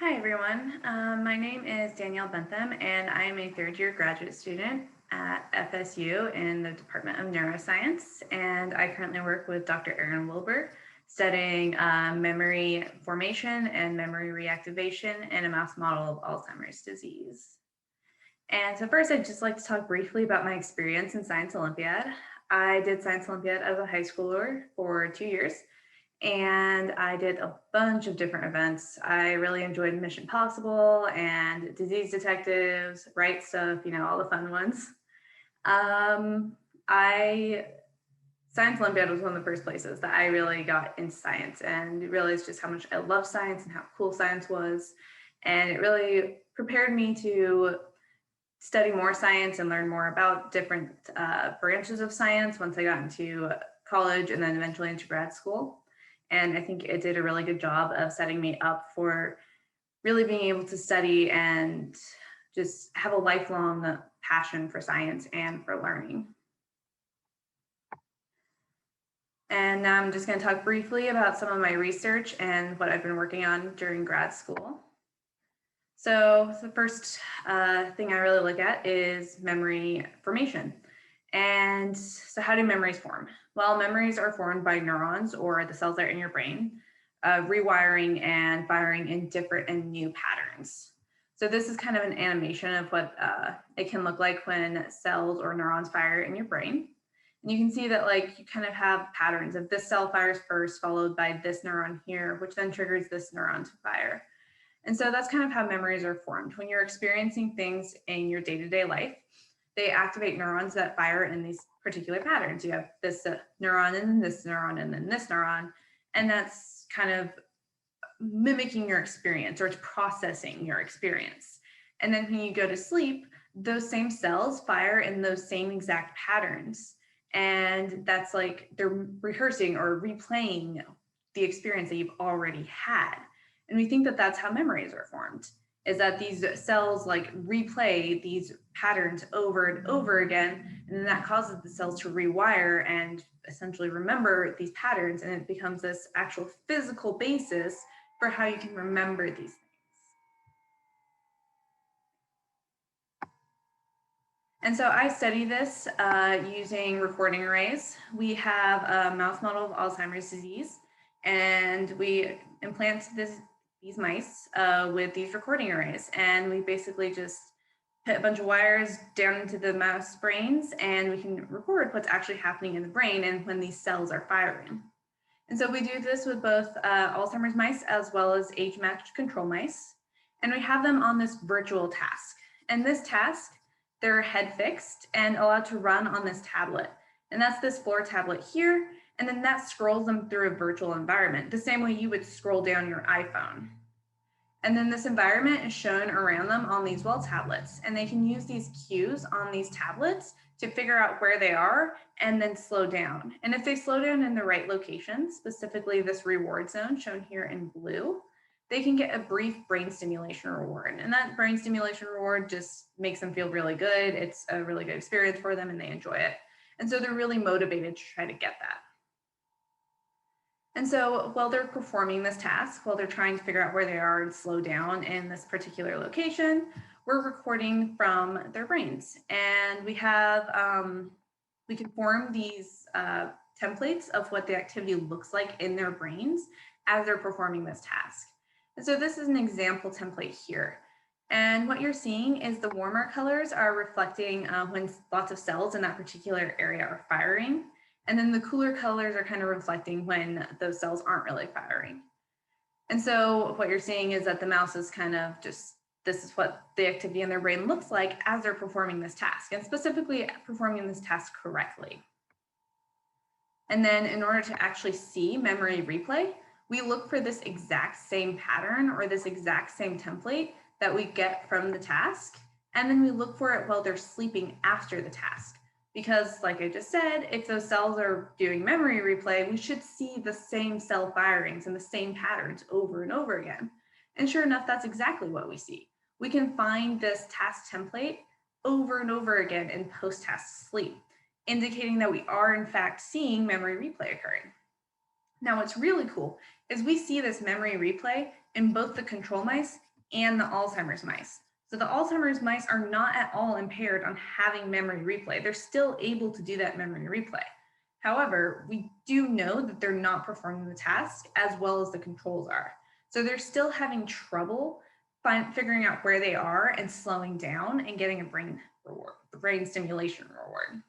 Hi, everyone. My name is Danielle Benthem, and I am a third-year graduate student at FSU in the Department of Neuroscience. And I currently work with Dr. Erin Wilbur, studying memory formation and memory reactivation in a mouse model of Alzheimer's disease. And so first, I'd just like to talk briefly about my experience in Science Olympiad. I did Science Olympiad as a high schooler for 2 years, and I did a bunch of different events. I really enjoyed Mission Possible and Disease Detectives, Right Stuff, all the fun ones. I Science Olympiad was one of the first places that I really got into science and realized just how much I love science and how cool science was. And it really prepared me to study more science and learn more about different branches of science once I got into college and then eventually into grad school. And I think it did a really good job of setting me up for really being able to study and just have a lifelong passion for science and for learning. And now I'm just going to talk briefly about some of my research and what I've been working on during grad school. So the first thing I really look at is memory formation. And so how do memories form? Well, memories are formed by neurons, or the cells that are in your brain, rewiring and firing in different and new patterns. So this is kind of an animation of what it can look like when cells or neurons fire in your brain. And you can see that you kind of have patterns of this cell fires first, followed by this neuron here, which then triggers this neuron to fire. And so that's kind of how memories are formed. When you're experiencing things in your day-to-day life, they activate neurons that fire in these particular patterns. You have this neuron and then this neuron and then this neuron, and that's kind of mimicking your experience, or it's processing your experience. And then when you go to sleep, those same cells fire in those same exact patterns. And that's like they're rehearsing or replaying the experience that you've already had. And we think that that's how memories are formed, is that these cells replay these patterns over and over again, and then that causes the cells to rewire and essentially remember these patterns, and it becomes this actual physical basis for how you can remember these things. And so I study this using recording arrays. We have a mouse model of Alzheimer's disease, and we implant these mice with these recording arrays. And we basically just put a bunch of wires down into the mouse brains, and we can record what's actually happening in the brain and when these cells are firing. And so we do this with both Alzheimer's mice as well as age-matched control mice. And we have them on this virtual task. And this task, they're head fixed and allowed to run on this tablet. And that's this floor tablet here. And then that scrolls them through a virtual environment, the same way you would scroll down your iPhone. And then this environment is shown around them on these wall tablets. And they can use these cues on these tablets to figure out where they are and then slow down. And if they slow down in the right location, specifically this reward zone shown here in blue, they can get a brief brain stimulation reward. And that brain stimulation reward just makes them feel really good. It's a really good experience for them and they enjoy it. And so they're really motivated to try to get that. And so while they're performing this task, while they're trying to figure out where they are and slow down in this particular location, we're recording from their brains. And we have, we can form these templates of what the activity looks like in their brains as they're performing this task. And so this is an example template here. And what you're seeing is the warmer colors are reflecting when lots of cells in that particular area are firing. And then the cooler colors are kind of reflecting when those cells aren't really firing. And so what you're seeing is that the mouse is kind of just, this is what the activity in their brain looks like as they're performing this task, and specifically performing this task correctly. And then in order to actually see memory replay, we look for this exact same pattern or this exact same template that we get from the task. And then we look for it while they're sleeping after the task. Because like I just said, if those cells are doing memory replay, we should see the same cell firings and the same patterns over and over again. And sure enough, that's exactly what we see. We can find this task template over and over again in post-task sleep, indicating that we are in fact seeing memory replay occurring. Now, what's really cool is we see this memory replay in both the control mice and the Alzheimer's mice. So the Alzheimer's mice are not at all impaired on having memory replay. They're still able to do that memory replay. However, we do know that they're not performing the task as well as the controls are. So they're still having trouble figuring out where they are and slowing down and getting a brain stimulation reward.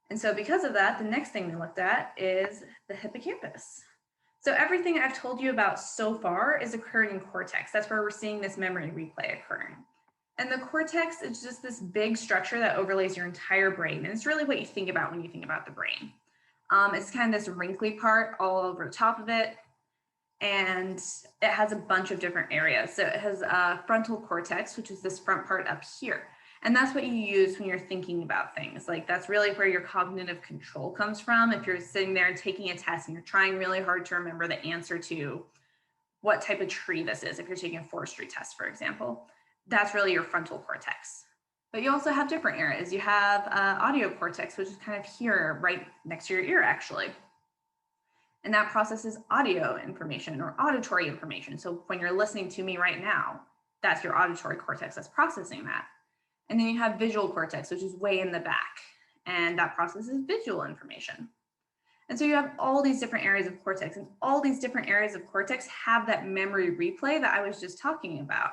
And so because of that, the next thing we looked at is the hippocampus. So everything I've told you about so far is occurring in cortex. That's where we're seeing this memory replay occurring. And the cortex is just this big structure that overlays your entire brain. And it's really what you think about when you think about the brain. It's kind of this wrinkly part all over the top of it. And it has a bunch of different areas. So it has frontal cortex, which is this front part up here. And that's what you use when you're thinking about things. Like that's really where your cognitive control comes from. If you're sitting there and taking a test and you're trying really hard to remember the answer to what type of tree this is, if you're taking a forestry test, for example, that's really your frontal cortex. But you also have different areas. You have audio cortex, which is kind of here, right next to your ear, actually. And that processes audio information or auditory information. So when you're listening to me right now, that's your auditory cortex that's processing that. And then you have visual cortex, which is way in the back, and that processes visual information. And so you have all these different areas of cortex, and all these different areas of cortex have that memory replay that I was just talking about.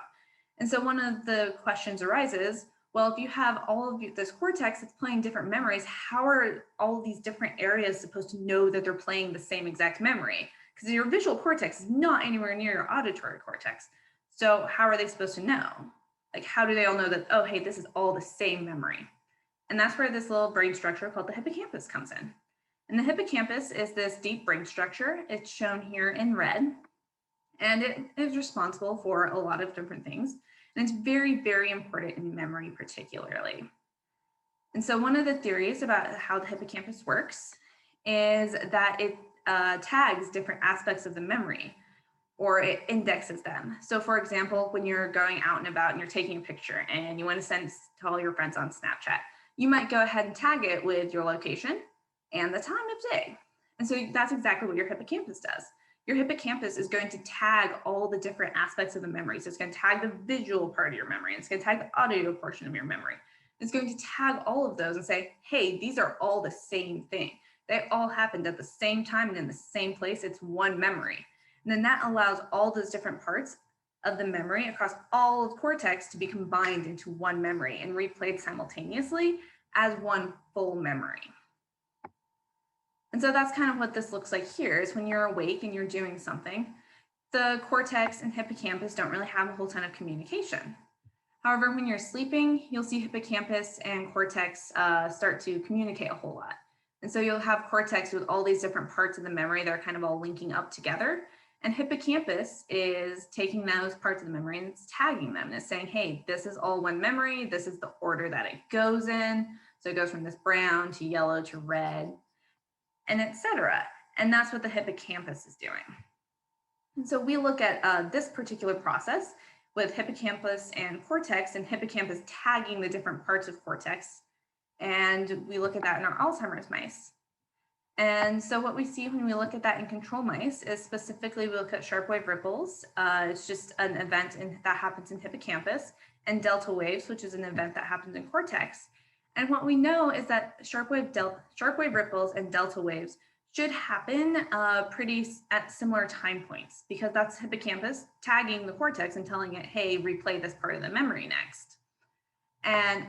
And so one of the questions arises, well, if you have all of this cortex that's playing different memories, how are all of these different areas supposed to know that they're playing the same exact memory? Because your visual cortex is not anywhere near your auditory cortex. So how are they supposed to know? Like, how do they all know that, oh, hey, this is all the same memory? And that's where this little brain structure called the hippocampus comes in. And the hippocampus is this deep brain structure. It's shown here in red, and it is responsible for a lot of different things. And it's very, very important in memory particularly. And so one of the theories about how the hippocampus works is that it tags different aspects of the memory, or it indexes them. So for example, when you're going out and about and you're taking a picture and you want to send to all your friends on Snapchat, you might go ahead and tag it with your location and the time of day. And so that's exactly what your hippocampus does. Your hippocampus is going to tag all the different aspects of the memory. So it's going to tag the visual part of your memory. And it's going to tag the audio portion of your memory. It's going to tag all of those and say, hey, these are all the same thing. They all happened at the same time and in the same place. It's one memory. And then that allows all those different parts of the memory across all of cortex to be combined into one memory and replayed simultaneously as one full memory. And so that's kind of what this looks like here, is when you're awake and you're doing something, the cortex and hippocampus don't really have a whole ton of communication. However, when you're sleeping, you'll see hippocampus and cortex start to communicate a whole lot. And so you'll have cortex with all these different parts of the memory that are kind of all linking up together. And hippocampus is taking those parts of the memory and it's tagging them. And it's saying, hey, this is all one memory. This is the order that it goes in. So it goes from this brown to yellow to red, and etc. And that's what the hippocampus is doing. And so we look at this particular process with hippocampus and cortex, and hippocampus tagging the different parts of cortex. And we look at that in our Alzheimer's mice. And so what we see when we look at that in control mice is specifically we look at sharp wave ripples. It's just an event that happens in hippocampus, and delta waves, which is an event that happens in cortex. And what we know is that sharp wave ripples and delta waves should happen at similar time points, because that's hippocampus tagging the cortex and telling it, hey, replay this part of the memory next.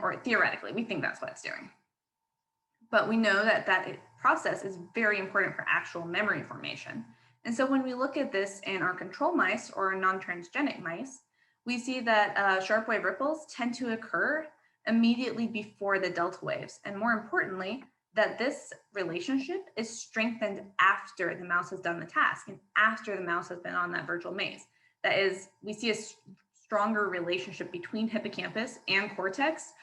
Or theoretically, we think that's what it's doing. But we know that process is very important for actual memory formation. And so when we look at this in our control mice or non-transgenic mice, we see that sharp wave ripples tend to occur immediately before the delta waves. And more importantly, that this relationship is strengthened after the mouse has done the task and after the mouse has been on that virtual maze. That is, we see a stronger relationship between hippocampus and cortex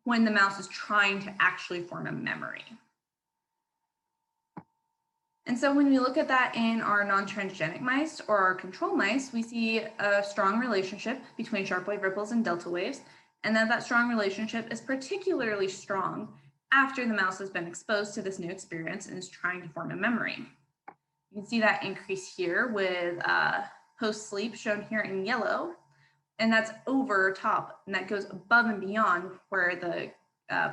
when the mouse is trying to actually form a memory. And so when we look at that in our non-transgenic mice or our control mice, we see a strong relationship between sharp wave ripples and delta waves, and that strong relationship is particularly strong after the mouse has been exposed to this new experience and is trying to form a memory. You can see that increase here with post-sleep shown here in yellow, And that's over top, and that goes above and beyond where the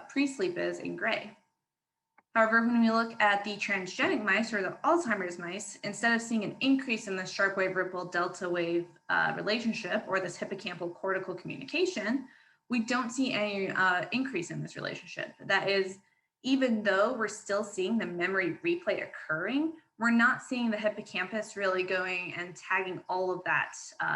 pre-sleep is in gray. However, when we look at the transgenic mice or the Alzheimer's mice, instead of seeing an increase in the sharp wave ripple delta wave relationship or this hippocampal cortical communication, we don't see any increase in this relationship. That is, even though we're still seeing the memory replay occurring, we're not seeing the hippocampus really going and tagging all of that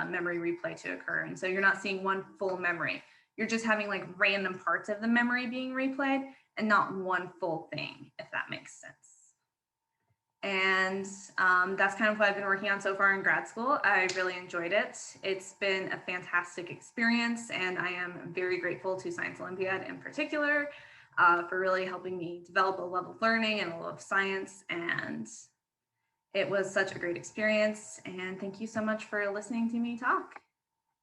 memory replay to occur. And so you're not seeing one full memory. You're just having like random parts of the memory being replayed and not one full thing, if that makes sense. And that's kind of what I've been working on so far in grad school. I really enjoyed it. It's been a fantastic experience, and I am very grateful to Science Olympiad in particular for really helping me develop a love of learning and a love of science. And it was such a great experience. And thank you so much for listening to me talk.